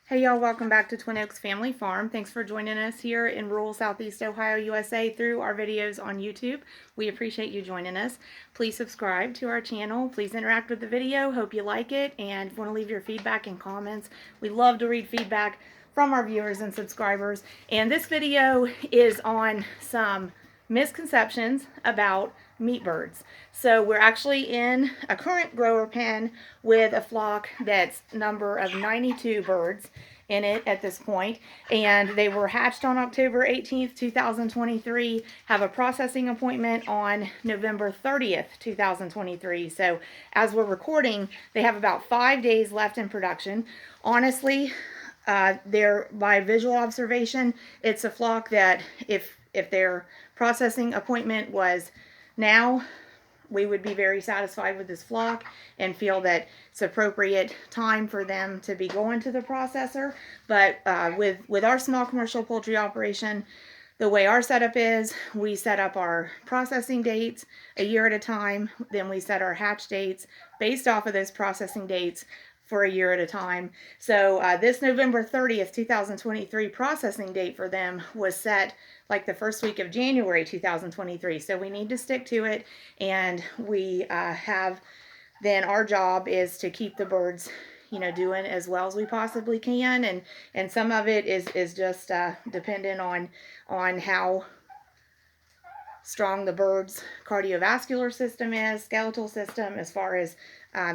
Hey y'all, welcome back to Twin Oaks Family Farm. Thanks for joining us here in rural Southeast Ohio, USA through our videos on YouTube. We appreciate you joining us. Please subscribe to our channel. Please interact with the video. Hope you like it, and if you want to leave your feedback and comments, we love to read feedback from our viewers and subscribers. And this video is on some misconceptions about meat birds. So we're actually in a current grower pen with a flock that's number of 92 birds in it at this point, and they were hatched on October 18th, 2023, have a processing appointment on November 30th, 2023. So as we're recording, they have about 5 days left in production. Honestly, they're, by visual observation, it's a flock that if their processing appointment was now, we would be very satisfied with this flock and feel that it's appropriate time for them to be going to the processor. But with our small commercial poultry operation, the way our setup is, we set up our processing dates a year at a time. Then we set our hatch dates based off of those processing dates for a year at a time. So this November 30th, 2023 processing date for them was set like the first week of January 2023. So we need to stick to it, and we have, then our job is to keep the birds, you know, doing as well as we possibly can, and some of it is just dependent on how strong the bird's cardiovascular system is, skeletal system, as far as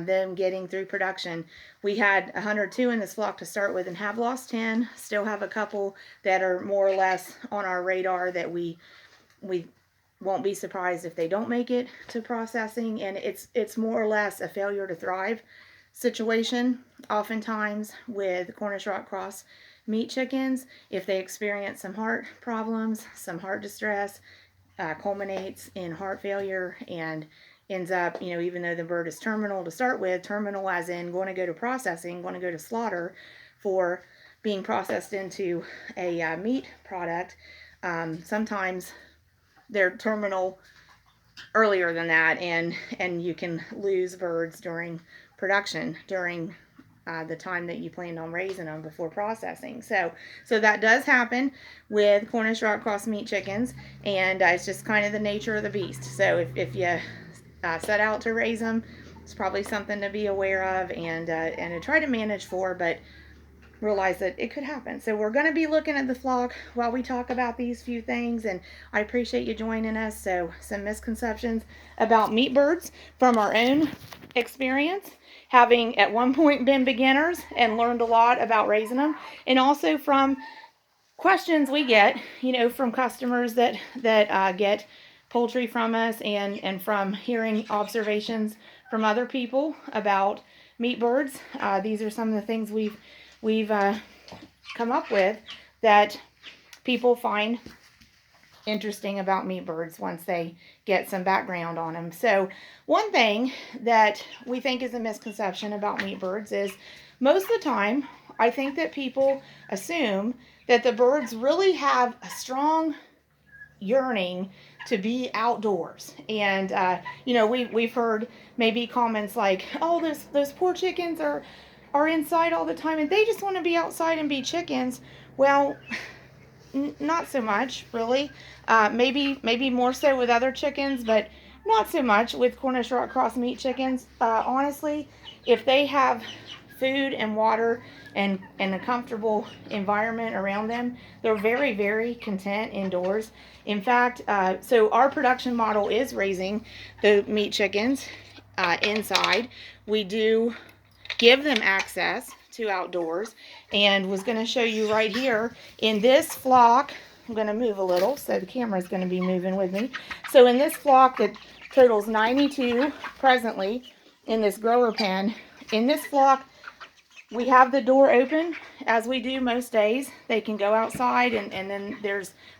them getting through production. We had 102 in this flock to start with and have lost 10. Still have a couple that are more or less on our radar that we won't be surprised if they don't make it to processing, and it's more or less a failure to thrive situation oftentimes with Cornish Rock Cross meat chickens. If they experience some heart problems, some heart distress, culminates in heart failure and ends up, you know, even though the bird is terminal to start with, terminal as in going to go to processing, going to go to slaughter for being processed into a meat product, sometimes they're terminal earlier than that, and you can lose birds during production, during the time that you planned on raising them before processing. So that does happen with Cornish Rock Cross meat chickens, and it's just kind of the nature of the beast. So if you set out to raise them, it's probably something to be aware of and to try to manage for, but realize that it could happen. So we're going to be looking at the flock while we talk about these few things, and I appreciate you joining us. So some misconceptions about meat birds from our own experience, having at one point been beginners and learned a lot about raising them, and also from questions we get, you know, from customers that get poultry from us, and from hearing observations from other people about meat birds. These are some of the things we've come up with that people find interesting about meat birds once they get some background on them. So one thing that we think is a misconception about meat birds is most of the time I think that people assume that the birds really have a strong yearning to be outdoors, and you know, we've heard maybe comments like, oh, those poor chickens are inside all the time and they just want to be outside and be chickens. Well, not so much, really. Maybe more so with other chickens, but not so much with Cornish Rock Cross meat chickens. Honestly, if they have food and water and a comfortable environment around them, they're very, very content indoors. In fact, so our production model is raising the meat chickens inside. We do give them access to outdoors, and was going to show you right here in this flock. I'm going to move a little so the camera is going to be moving with me. So in this flock that totals 92 presently in this grower pen, in this flock we have the door open as we do most days. They can go outside, and then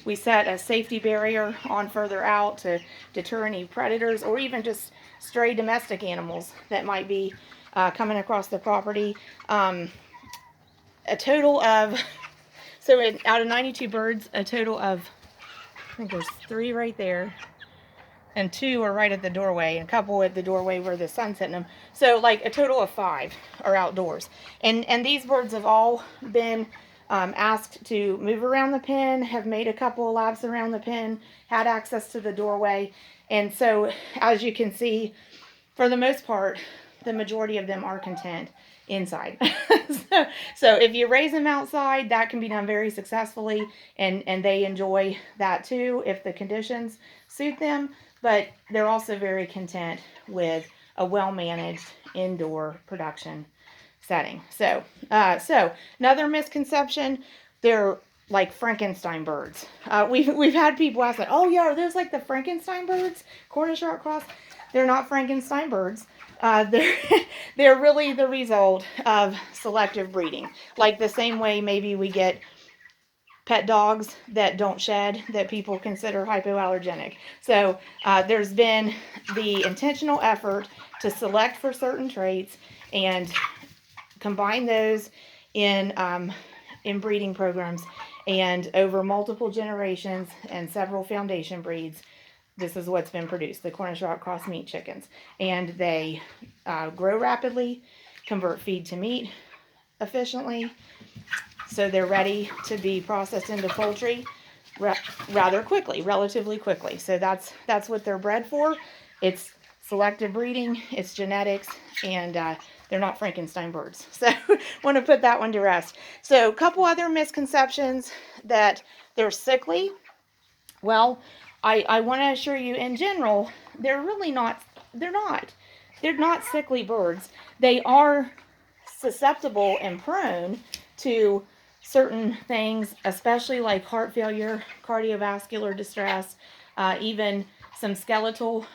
we set a safety barrier on further out to deter any predators or even just stray domestic animals that might be coming across the property. A total of, out of 92 birds, a total of, I think there's 3 right there, and 2 are right at the doorway, and a couple at the doorway where the sun's hitting them. So like a total of 5 are outdoors. And these birds have all been asked to move around the pen, have made a couple of laps around the pen, had access to the doorway. And so, as you can see, for the most part, the majority of them are content inside. so if you raise them outside, that can be done very successfully, and they enjoy that too if the conditions suit them. But they're also very content with a well-managed indoor production setting. So another misconception, they're like Frankenstein birds. We've had people ask that, oh yeah, are those like the Frankenstein birds, Cornish Rock Cross? They're not Frankenstein birds. They're really the result of selective breeding. Like the same way maybe we get pet dogs that don't shed that people consider hypoallergenic. So there's been the intentional effort to select for certain traits and combine those in breeding programs, and over multiple generations and several foundation breeds, this is what's been produced, the Cornish Rock Cross meat chickens. And they grow rapidly, convert feed to meat efficiently, so they're ready to be processed into poultry rather quickly, relatively quickly. So that's what they're bred for. It's selective breeding, it's genetics, and they're not Frankenstein birds. So want to put that one to rest. So a couple other misconceptions, that they're sickly. Well, I want to assure you, in general, they're really not. They're not sickly birds. They are susceptible and prone to certain things, especially like heart failure, cardiovascular distress, even some skeletal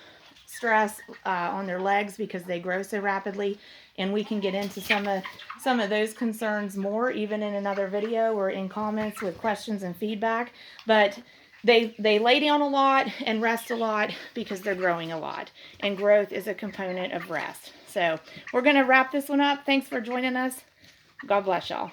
stress on their legs because they grow so rapidly. And we can get into some of those concerns more, even in another video or in comments with questions and feedback. But they lay down a lot and rest a lot because they're growing a lot. And growth is a component of rest. So we're going to wrap this one up. Thanks for joining us. God bless y'all.